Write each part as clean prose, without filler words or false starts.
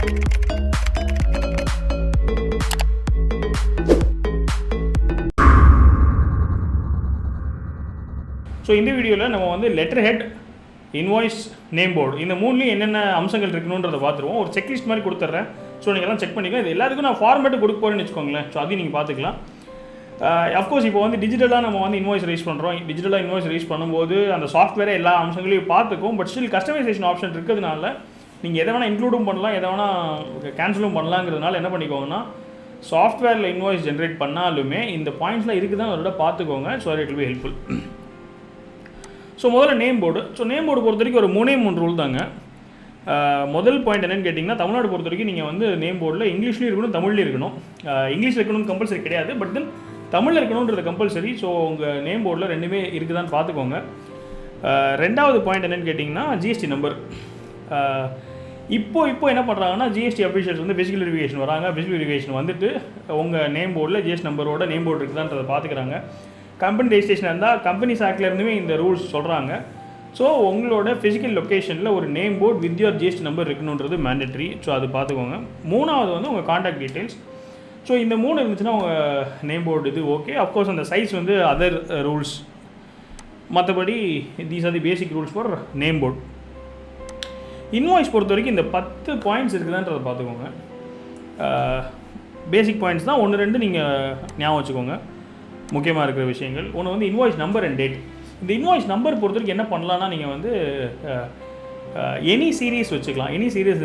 So இந்த வீடியோவில் நம்ம வந்து லெட்டர்ஹெட், இன்வாய்ஸ், நேம் போர்டு இந்த மூணுலேயும் என்னென்ன அம்சங்கள் இருக்கணுன்றதை பார்த்துருவோம். ஒரு செக்லிஸ்ட் மாதிரி கொடுத்துட்றேன். ஸோ நீங்கள் எல்லாம் செக் பண்ணிக்கலாம். இது எல்லாத்துக்கும் நான் ஃபார்மேட்டு கொடுக்க போகிறேன்னு வச்சுக்கோங்களேன். ஸோ அதையும் நீங்கள் பார்த்துக்கலாம். அஃப்கோர்ஸ் இப்போ வந்து டிஜிட்டலாக நம்ம வந்து இன்வாய்ஸ் ரைஸ் பண்ணுறோம். டிஜிட்டலாக இன்வாய்ஸ் ரைஸ் பண்ணும்போது அந்த சாஃப்ட்வேரை எல்லா அம்சங்களையும் பார்த்துக்கும். பட் ஸ்டில் கஸ்டமைசேஷன் ஆப்ஷன் இருக்கிறதுனால நீங்கள் எதை வேணால் இன்க்ளூடும் பண்ணலாம், எதை வேணால் கேன்சலும் பண்ணலாங்கிறதுனால என்ன பண்ணிக்கோங்கன்னா, சாஃப்ட்வேரில் இன்வாய்ஸ் ஜென்ரேட் பண்ணாலுமே இந்த பாயிண்ட்ஸ்லாம் இருக்குதான் அதோட பார்த்துக்கோங்க. So it will be helpful. So முதல்ல name board. So name board பொறுத்த வரைக்கும் ஒரு 3 ரூல் தாங்க. முதல் பாயிண்ட் என்னென்னு கேட்டிங்கன்னா, தமிழ்நாடு பொறுத்த வரைக்கும் நீங்கள் வந்து நேம் போர்டில் இங்கிலீஷ்லேயும் இருக்கணும், தமிழ்லேயும் இருக்கணும். இங்கிலீஷில் இருக்கணும்னு கம்பல்சரி கிடையாது, பட் தென் தமிழில் இருக்கணுன்றது கம்பல்சரி. ஸோ உங்கள் நேம் போர்டில் ரெண்டுமே இருக்குதான்னு பார்த்துக்கோங்க. ரெண்டாவது பாயிண்ட் என்னென்னு கேட்டிங்கன்னா, ஜிஎஸ்டி நம்பர். இப்போ என்ன பண்ணுறாங்கன்னா, ஜிஎஸ்டி அஃபீஷியல்ஸ் வந்து ஃபிசிக்கல் வெரிஃபிகேஷன் வராங்க. ஃபிசிக்கல் வெரிஃபிகேஷன் வந்துட்டு உங்கள் நேம் போர்டில் ஜிஎஸ்டி நம்பரோட நேம் போர்டு இருக்குதான்றதை பார்த்துக்கிறாங்க. கம்பெனி ரெஜிஸ்ட்ரேஷன் இருந்தால் கம்பெனிஸ் ஆக்ட்லேருந்துமே இந்த ரூல்ஸ் சொல்கிறாங்க. ஸோ உங்களோட ஃபிசிக்கல் லொக்கேஷனில் ஒரு name board with your GST number இருக்கணுன்றது மேண்டட்ரி. ஸோ அது பார்த்துக்கோங்க. மூணாவது வந்து உங்கள் காண்டாக்ட் டீட்டெயில்ஸ். ஸோ இந்த 3 இருந்துச்சுன்னா உங்கள் நேம் போர்டு இது ஓகே. அஃப்கோர்ஸ் அந்த சைஸ் வந்து அதர் ரூல்ஸ். மற்றபடி these are the basic rules for name board. Invoice பொறுத்த வரைக்கும் இந்த 10 பாயிண்ட்ஸ் இருக்குதான்றதை பார்த்துக்கோங்க. பேசிக் பாயிண்ட்ஸ் தான். 1-2 நீங்கள் ஞாபகம் வச்சுக்கோங்க. முக்கியமாக இருக்கிற விஷயங்கள். ஒன்று வந்து இன்வாய்ஸ் நம்பர் அண்ட் டேட். இந்த இன்வாய்ஸ் நம்பர் பொறுத்த வரைக்கும் என்ன பண்ணலான்னா, நீங்கள் வந்து எனி சீரீஸ் வச்சுக்கலாம். எனி சீரீஸ்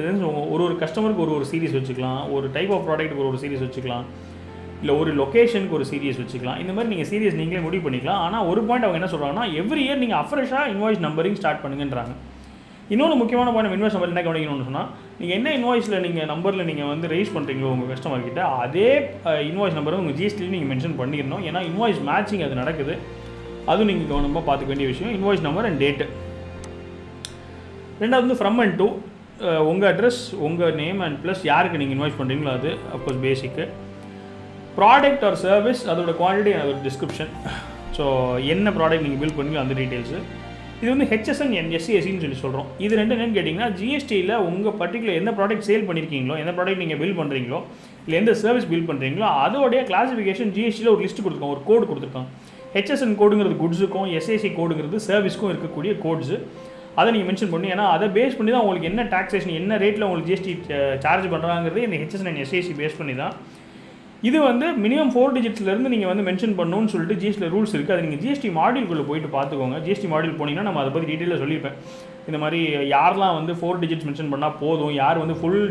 ஒரு கஸ்டமருக்கு ஒரு சீரீஸ் வச்சுக்கலாம். ஒரு டைப் ஆஃப் ப்ராடக்ட்டுக்கு ஒரு சீரீஸ் வச்சுக்கலாம். இல்லை ஒரு லொக்கேஷனுக்கு ஒரு சீரீஸ் வச்சுக்கலாம். இந்த மாதிரி நீங்கள் சீரீஸ் நீங்களே முடிவு பண்ணிக்கலாம். ஆனால் ஒரு பாயிண்ட் அவங்க என்ன சொல்கிறாங்கன்னா, எவ்ரி இயர் நீங்கள் அஃப்ரெஷ்ஷாக இன்வாய்ஸ் நம்பரிங் ஸ்டார்ட் பண்ணுங்கன்றாங்க. இன்னொன்று முக்கியமான பாயிண்ட் இன்வாய்ஸ் நம்பர் என்ன கவனிக்கணும்னு சொன்னால், நீங்கள் என்ன இன்வாய்ஸில் நீங்கள் நம்பரில் நீங்கள் வந்து ரைஸ் பண்ணுறீங்களோ உங்கள் கஸ்டமர்கிட்ட, அதே இன்வாய்ஸ் நம்பரை உங்கள் ஜிஎஸ்டியில் நீங்கள் மென்ஷன் பண்ணிடணும். ஏன்னா இன்வாய்ஸ் மேட்சிங் அது நடக்குது. அதுவும் நீங்கள் கவனமாக பார்த்துக்க வேண்டிய விஷயம். Invoice number and date. ரெண்டாவது வந்து ஃப்ரம் அண்ட் டு. உங்கள் அட்ரஸ், உங்கள் நேம் அண்ட் ப்ளஸ் யாருக்கு நீங்கள் இன்வாய்ஸ் பண்ணுறீங்களோ அது அஃப்கோர்ஸ் பேசிக்கு. ப்ராடக்ட் ஆர் சர்வீஸ், அதோட குவாலிட்டி, அதோட டிஸ்கிரிப்ஷன். ஸோ என்ன ப்ராடக்ட் நீங்கள் பில் பண்ணீங்களோ அந்த டீட்டெயில்ஸு. இது வந்து ஹெச்எஸ்என் அண்ட் எஸ்சிஎஸ்சின்னு சொல்லி சொல்கிறோம். இது ரெண்டு என்னென்னு கேட்டிங்கன்னா, ஜிஎஸ்டியில் உங்கள் பர்டிகுலர் எந்த ப்ராடக்ட் சேல் பண்ணியிருக்கீங்களோ, எந்த ப்ராடக்ட் நீங்கள் பில் பண்ணுறீங்களோ, இல்லை எந்த சர்வீஸ் பில் பண்ணுறீங்களோ, அதோடைய கிளாசிஃபிகேஷன் ஜிஎஸ்டியில் ஒரு லிஸ்ட் கொடுத்துருக்கோம், ஒரு கோடு கொடுத்துருக்கோம். ஹெச்எஸ்என் கோடுங்கிறது குட்ஸுக்கும், எஸ்ஏசி கோடுங்கிறது சர்வீஸ்க்கும் இருக்கக்கூடிய கோட்ஸு. அதை நீங்கள் மென்ஷன் பண்ணி, ஏன்னா அதை பேஸ் பண்ணி தான் உங்களுக்கு என்ன டாக்ஸேஷன், என்ன ரேட்டில் உங்களுக்கு ஜிஎஸ்டி சார்ஜ் பண்ணுறாங்கிறது இந்த ஹெச்எஸ்என் அண்ட் எஸ்ஏசி பேஸ் பண்ணி தான். இது வந்து மினிமம் 4 டிஜிட்ஸ்லேருந்து நீங்கள் வந்து மென்ஷன் பண்ணணும்னு சொல்லிட்டு ஜிஎஸ்டியில் ரூல்ஸ் இருக்குது. அது நீங்கள் ஜிஎஸ்டி மாடியூல்குள்ளே போயிட்டு பார்த்துக்கோங்க. ஜிஎஸ்டி மாடியூல் போனீங்கன்னா நம்ம அதை பற்றி டீட்டெயிலாக சொல்லியிருப்பேன். இந்த மாதிரி யாரெல்லாம் வந்து 4 டிஜிட்ஸ் மென்ஷன் பண்ணால் போதும், யார் வந்து ஃபுல்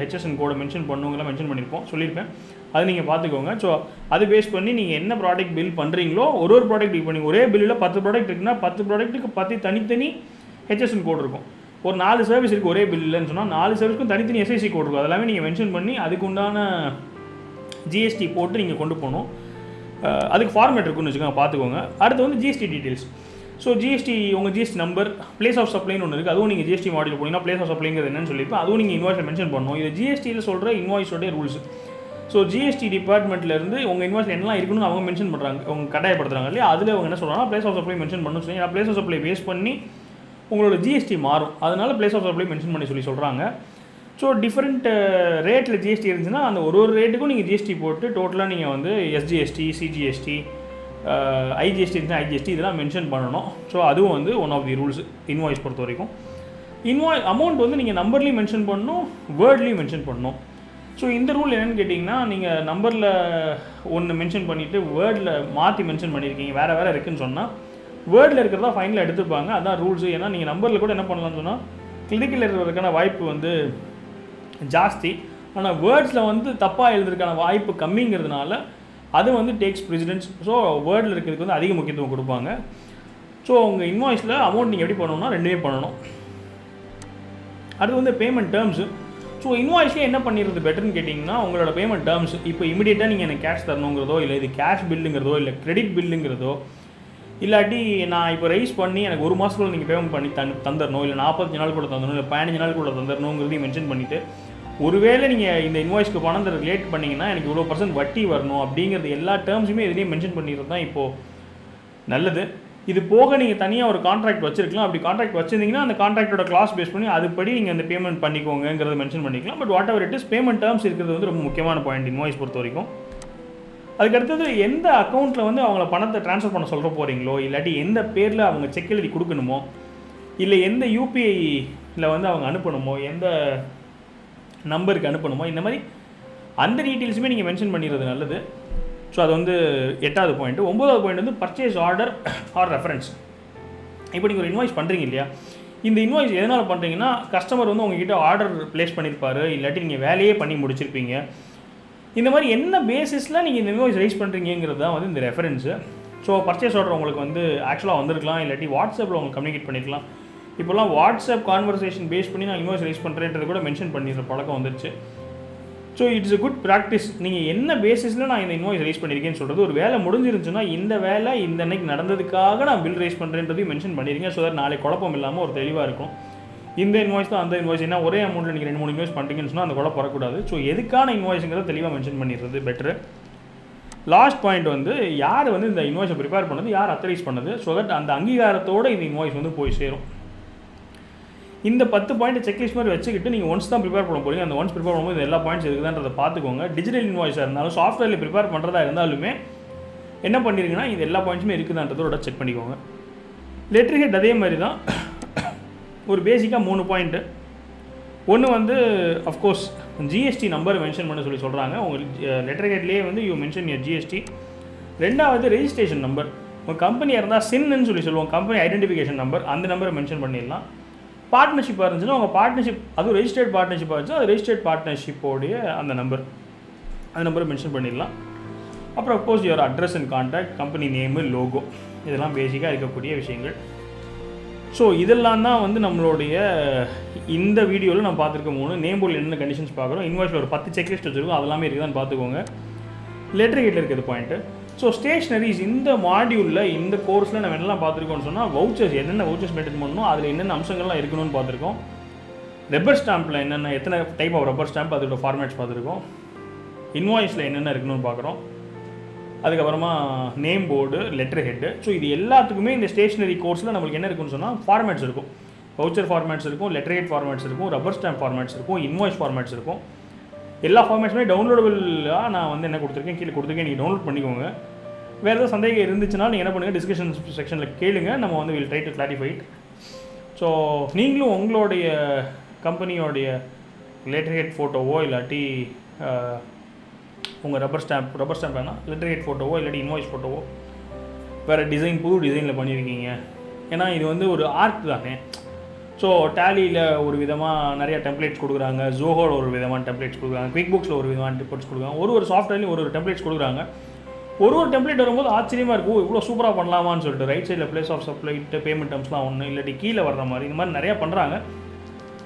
ஹெச்எஸ்என் கோடை மென்ஷன் பண்ணுவங்களாம் மென்ஷன் பண்ணியிருப்போம், சொல்லியிருப்பேன். அது நீங்கள் பார்த்துக்கோங்க. ஸோ அது பேஸ் பண்ணி நீங்கள் என்ன ப்ராடக்ட் பில் பண்ணுறீங்களோ, ஒரு ப்ராடக்ட் பில் பண்ணி, ஒரே பில்லில் 10 ப்ராடக்ட் இருக்குன்னா 10 ப்ராடக்ட்டுக்கு 10 தனித்தனி ஹெச்எஸ்என் கோடு இருக்கும். ஒரு 4 சர்வீஸ் இருக்குது ஒரே பில்லுன்னு சொன்னால் 4 சர்வீஸ்க்கும் தனித்தனி எஸ்ஐசி கோடு இருக்கும். அதெல்லாமே நீங்கள் மென்ஷன் பண்ணி அதுக்கு உண்டான ஜிஎஸ்டி போட்டு நீங்கள் கொண்டு போகணும். அதுக்கு ஃபார்மேட் இருக்குன்னு வச்சுக்கோங்க, பார்த்துக்கோங்க. அடுத்து வந்து ஜிஎஸ்டி டீட்டெயில்ஸ். ஸோ ஜிஎஸ்டி, உங்கள் ஜிஎஸ்டி நம்பர், பிளேஸ் ஆஃப் சப்ளைன்னு ஒன்று இருக்குது. அதுவும் நீங்கள் ஜிஎஸ்டி மாடியூல் போனீங்கன்னா பிளேஸ் ஆஃப் சப்ளைங்கிறது என்னன்னு சொல்லியிருப்பேன். அதுவும் நீங்கள் இன்வாய்ஸில் மென்ஷன் பண்ணணும். இது ஜிஎஸ்டியில் சொல்கிற இன்வாய்ஸோடைய ரூல்ஸ். ஸோ ஜிஎஸ்டி டிபார்ட்மெண்ட்லேருந்து உங்கள் இன்வாய்ஸில் என்னலாம் இருக்குன்னு அவங்க மென்ஷன் பண்ணுறாங்க, அவங்க கட்டாயப்படுத்துறாங்க இல்லையா. அதில் அவங்க என்ன சொல்கிறாங்கன்னா, பிளேஸ் ஆஃப் சப்ளை மென்ஷன் பண்ணணும் சொல்லி, பிளேஸ் ஆஃப் சப்ளை பேஸ் பண்ணி உங்களோட ஜிஎஸ்டி மாறும். அதனால பிளேஸ் ஆஃப் சப்ளை மென்ஷன் பண்ணி சொல்கிறாங்க. ஸோ டிஃப்ரெண்ட் ரேட்டில் ஜிஎஸ்டி இருந்துச்சுன்னா அந்த ஒரு ரேட்டுக்கும் நீங்கள் ஜிஎஸ்டி போட்டு டோட்டலாக நீங்கள் வந்து எஸ்ஜிஎஸ்டி, சிஜிஎஸ்டி, ஐஜிஎஸ்டி இருந்துச்சுன்னா ஐஜிஎஸ்டி இதெல்லாம் மென்ஷன் பண்ணணும். ஸோ அதுவும் வந்து one of the rules invoice பொறுத்த வரைக்கும். அமௌண்ட் வந்து நீங்கள் நம்பர்லேயும் மென்ஷன் பண்ணணும், வேர்ட்லேயும் மென்ஷன் பண்ணணும். ஸோ இந்த ரூல் என்னென்னு கேட்டிங்கன்னா, நீங்கள் நம்பரில் ஒன்று மென்ஷன் பண்ணிவிட்டு வேர்டில் மாற்றி மென்ஷன் பண்ணியிருக்கீங்க, வேறு இருக்குதுன்னு சொன்னால் வேர்டில் இருக்கிறதா ஃபைனலாக எடுத்துப்பாங்க. அதான் ரூல்ஸு. ஏன்னா நீங்கள் நம்பரில் கூட என்ன பண்ணலாம்னு சொன்னால் கிளிக்கில் இருக்கிறதுக்கான வாய்ப்பு வந்து ஜாஸ்தி. ஆனால் வேர்ட்ஸில் வந்து தப்பாக எழுதுறதுக்கான வாய்ப்பு கம்மிங்கிறதுனால அது வந்து டேக்ஸ் ப்ரெசிடென்ஸ். ஸோ வேர்டில் இருக்கிறதுக்கு வந்து அதிக முக்கியத்துவம் கொடுப்பாங்க. ஸோ உங்கள் இன்வாய்ஸில் அமௌண்ட் நீங்கள் எப்படி பண்ணணும்னா ரெண்டுமே பண்ணணும். அடுத்து வந்து பேமெண்ட் டேர்ம்ஸு. ஸோ இன்வாய்ஸ்லேயே என்ன பண்ணிடுறது பெட்டர்னு கேட்டிங்கன்னா, உங்களோட பேமெண்ட் டேர்ம்ஸ் இப்போ இமீடியட்டாக நீங்கள் எனக்கு கேஷ் தரணுங்கிறதோ, இல்லை இது கேஷ் பில்லுங்கிறதோ, இல்லை கிரெடிட் பில்லுங்கிறதோ, இல்லாட்டி நான் இப்போ ரைஸ் பண்ணி எனக்கு 1 மாதத்துக்குள்ள நீங்கள் பேமெண்ட் பண்ணி தந்துடணும், இல்லை 45 நாள் கூட தந்துடணும், இல்லை 15 நாள் கூட தந்துடணுங்கிறதையும் மென்ஷன் பண்ணிவிட்டு, ஒருவேளை நீங்கள் இந்த இன்வாய்ஸ்க்கு பணம் ரிலேட் பண்ணிங்கன்னா எனக்கு இவ்வளோ % வட்டி வரணும் அப்படிங்கிறது எல்லா டேர்ம்ஸுமே இதுலேயும் மென்ஷன் பண்ணிடுறது தான் இப்போது நல்லது. இது போக நீங்கள் தனியாக ஒரு கான்ட்ராக்ட் வச்சிருக்கலாம். அப்படி கான்ட்ராக்ட் வச்சிருந்தீங்கன்னா அந்த கான்ட்ராக்டோட கிளாஸ் பேஸ் பண்ணி அதுபடி நீங்கள் அந்த பேமெண்ட் பண்ணிக்கோங்கிறத மென்ஷன் பண்ணிக்கலாம். But what ever it is, payment terms இருக்கிறது வந்து ரொம்ப முக்கியமான பாயிண்ட் இன்வாய்ஸ் பொறுத்த வரைக்கும். அதுக்கடுத்தது எந்த அக்கௌண்ட்டில் வந்து அவங்கள பணத்தை ட்ரான்ஸ்ஃபர் பண்ண சொல்கிற போகிறீங்களோ, இல்லாட்டி எந்த பேரில் அவங்க செக் எழுதி கொடுக்கணுமோ, இல்லை எந்த யூபிஐயில் வந்து அவங்க அனுப்பணுமோ, எந்த நம்பருக்கு அனுப்பணுமோ, இந்த மாதிரி அந்த டீட்டெயில்ஸுமே நீங்கள் மென்ஷன் பண்ணிடுறது நல்லது. ஸோ அது வந்து 8வது பாயிண்ட். 9வது பாயிண்ட் வந்து பர்ச்சேஸ் ஆர்டர் ஆர் ரெஃபரன்ஸ். இப்போ நீங்கள் ஒரு இன்வாய்ஸ் பண்ணுறீங்க இல்லையா, இந்த இன்வாய்ஸ் எதனால் பண்ணுறீங்கன்னா, கஸ்டமர் வந்து உங்ககிட்ட ஆர்டர் ப்ளேஸ் பண்ணியிருப்பார், இல்லாட்டி நீங்கள் வேலையே பண்ணி முடிச்சிருப்பீங்க. இந்த மாதிரி என்ன பேசிஸில் நீங்கள் இந்த இன்வாய்ஸ் ரைஸ் பண்ணுறீங்கிறது தான் வந்து இந்த ரெஃபரன்ஸு. ஸோ பர்ச்சேஸ் ஆர்டர் உங்களுக்கு வந்து ஆக்சுவலாக வந்திருக்கலாம், இல்லாட்டி வாட்ஸ்அப்பில் உங்களுக்கு கம்யூனிகேட் பண்ணிக்கலாம். இப்போலாம் வாட்ஸ்அப் கான்வர்சேஷன் பேஸ் பண்ணி நான் இன்வாய்ஸ் ரைஸ் பண்ணுறேன்றது கூட மென்ஷன் பண்ணிடுற பழக்கம் வந்துருச்சு. So it's a good practice. நீங்கள் என்ன பேசிஸில் நான் இந்த இன்வாய்ஸ் ரைஸ் பண்ணியிருக்கேன்னு சொல்கிறது, ஒரு வேலை முடிஞ்சிருந்துச்சுன்னா இந்த வேலை இந்த அன்னைக்கு நடந்ததுக்காக நான் பில் ரைஸ் பண்ணுறேன்றதையும் மென்ஷன் பண்ணிடுங்க. ஸோ தட் நாளைக்கு குழப்பம் இல்லாமல் ஒரு தெளிவாக இருக்கும். இந்த இன்வாய்ஸ் தான் அந்த இன்வாய்ஸ், என்ன ஒரே அமௌண்ட்டில் நீங்கள் 2-3 இன்வாய்ஸ் பண்ணுறீங்கன்னு சொன்னால் அந்த குழப்பம் வரக்கூடாது. ஸோ எதுக்கான இன்வாய்ஸுங்கிறத தெளிவாக மென்ஷன் பண்ணிடுறது பெட்ரு. லாஸ்ட் பாயிண்ட் வந்து யார் வந்து இந்த இன்வாய்ஸை ப்ரிப்பேர் பண்ணது, யார் அத்தரைஸ் பண்ணது, ஸோ தட் அந்த அங்கீகாரத்தோடு இந்த இன்வாய்ஸ் வந்து போய் சேரும். இந்த 10 பாயிண்ட் செக்லிஸ்ட் மாதிரி வச்சுக்கிட்டு நீங்கள் ஒன்ஸ் தான் ப்ரிப்பேர் பண்ண போகிறீங்க. அந்த ஒன்ஸ் ப்ரிப்பேர் பண்ணும்போது எல்லா பாயிண்ட்ஸ் இருக்குதான்றதை பார்த்துக்கோங்க. டிஜிட்டல் இன்வாய்ஸாக இருந்தாலும் சாஃப்ட்வேரில் ப்ரிப்பேர் பண்ணுறதா இருந்தாலுமே என்ன பண்ணிருங்கன்னா இது எல்லா பாயிண்ட்ஸுமே இருக்குதான்றதோட செக் பண்ணிக்கோங்க. லெட்டர் ஹெட் அதே மாதிரி தான், ஒரு பேசிக்காக 3 பாயிண்ட்டு. ஒன்று வந்து அஃப்கோர்ஸ் ஜிஎஸ்டி நம்பர் மென்ஷன் பண்ண சொல்கிறாங்க. உங்களுக்கு லெட்டர் ஹெட்லேயே வந்து யூ மென்ஷன் யர் ஜிஎஸ்டி. 2வது ரெஜிஸ்ட்ரேஷன் நம்பர். உங்கள் கம்பெனியாக இருந்தால் சின்னு சொல்லுவோம், கம்பெனி ஐடென்டிஃபிகேஷன் நம்பர், அந்த நம்பரை மென்ஷன் பண்ணிடலாம். பார்ட்னர்ஷிப்பாக இருந்துச்சுன்னா உங்கள் பார்ட்னர்ஷிப், அதுவும் ரெஜிஸ்டர்ட் பார்ட்னர்ஷிப்பாக இருந்துச்சுன்னா அது ரெஜிஸ்டர்ட் பார்ட்னர்ஷிப்போடைய அந்த நம்பரை மென்ஷன் பண்ணிடலாம். அப்புறம் of course your address and contact, company name, logo, இதெல்லாம் பேசிக்காக இருக்கக்கூடிய விஷயங்கள். ஸோ இதெல்லாம் தான் வந்து நம்மளுடைய இந்த வீடியோவில் நம்ம பார்த்துருக்க 3 நேம் போர்டில் என்னென்ன கண்டிஷன்ஸ் பார்க்குறோம். இன்வாய்ஸில் ஒரு 10 செக்லிஸ்ட் வச்சுருக்கோம், அதெல்லாமே இருக்குதான்னு பார்த்துக்கோங்க. லெட்டர் ஹெட்டில் இருக்கிறது பாயிண்ட்டு. ஸோ ஸ்டேஷ்னரிஸ் இந்த மாடியூலில் இந்த கோர்ஸில் நம்ம என்னெல்லாம் பார்த்துருக்கோம்னு சொன்னால், வவுச்சர்ஸ் என்னென்ன வவுச்சர்ஸ் மெயின்டைன் பண்ணணும், அதில் என்னென்ன அம்சங்கள்லாம் இருக்கணும்னு பார்த்துருக்கோம். ரப்பர் ஸ்டாம்பில் என்னென்ன எத்தனை டைப் ஆஃப் ரப்பர் ஸ்டாம்ப், அதோட ஃபார்மேட்ஸ் பார்த்துருக்கோம். இன்வாய்ஸில் என்னென்ன இருக்கணும்னு பார்க்குறோம். அதுக்கப்புறமா name board, letter head. So இது எல்லாத்துக்குமே இந்த ஸ்டேஷ்னரி கோர்ஸில் நம்மளுக்கு என்ன இருக்குன்னு சொன்னால் ஃபார்மேட்ஸ் இருக்கும். வவுச்சர் ஃபார்மேட்ஸ் இருக்கும், லெட்டர் ஹெட் ஃபார்மேட்ஸ் இருக்கும், ரப்பர் ஸ்டாம்ப் ஃபார்மேட்ஸ் இருக்கும், இன்வாய்ஸ் ஃபார்மேட்ஸ் இருக்கும். எல்லா ஃபார்மேட்ஸுமே டவுன்லோடபிளாக நான் வந்து என்ன கொடுத்துருக்கேன், கீழே கொடுத்துருக்கேன், நீங்கள் டவுன்லோட் பண்ணிக்கோங்க. வேறு ஏதாவது சந்தேகம் இருந்துச்சுன்னா நீங்கள் என்ன பண்ணுங்கள், டிஸ்கஷன் செக்ஷனில் கேளுங்க, நம்ம வந்து will try to clarify it. So நீங்களும் உங்களுடைய கம்பெனியோடைய லெட்டர் ஹெட் ஃபோட்டோவோ இல்லாட்டி உங்கள் ரப்பர் ஸ்டாம்ப் வேணால் லெட்டர் ஹெட் ஃபோட்டோவோ இல்லாட்டி இன்வாய்ஸ் ஃபோட்டோவோ வேறு டிசைன், புது டிசைனில் பண்ணியிருக்கீங்க. ஏன்னா இது வந்து ஒரு ஆர்ட் தானே. ஸோ டேலியில் ஒரு விதமாக நிறையா டெம்ப்ளேட்ஸ் கொடுக்குறாங்க, ஜோஹோவில் ஒரு விதமான டெம்ப்ளேட்ஸ் கொடுக்குறாங்க, குவிக் புக்ஸில் ஒரு விதமான டெம்ப்ளேட்ஸ் கொடுக்குறாங்க, ஒரு சாஃப்ட்வேர்லேயும் ஒரு டெம்ப்ளேட்ஸ் கொடுக்குறாங்க. ஒரு டெம்ப்ளேட் வரும்போது ஆச்சரியமாக இருக்கும், இவ்வளோ சூப்பராக பண்ணலாமான்னு சொல்லிட்டு. ரைட் சைடில் பிளேஸ் ஆஃப் சப்ளைட்டு பேமெண்ட் டேர்ம்ஸ்லாம் ஒன்று, இல்லாட்டி கீழே வர்ற மாதிரி இந்த மாதிரி நிறையா பண்ணுறாங்க.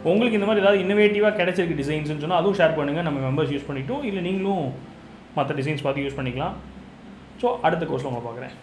உங்களுக்கு இந்த மாதிரி ஏதாவது இன்னோவேட்டிவாக கிடைச்சிருக்கு டிசைன்ஸ்னு சொன்னால் அதுவும் ஷேர் பண்ணுங்கள், நம்ம மெம்பர்ஸ் யூஸ் பண்ணிட்டோம், இல்லை நீங்களும் மற்ற டிசைன்ஸ் பார்த்து யூஸ் பண்ணிக்கலாம். ஸோ அடுத்த கோர்ஸில் உங்களை பார்க்குறேன்.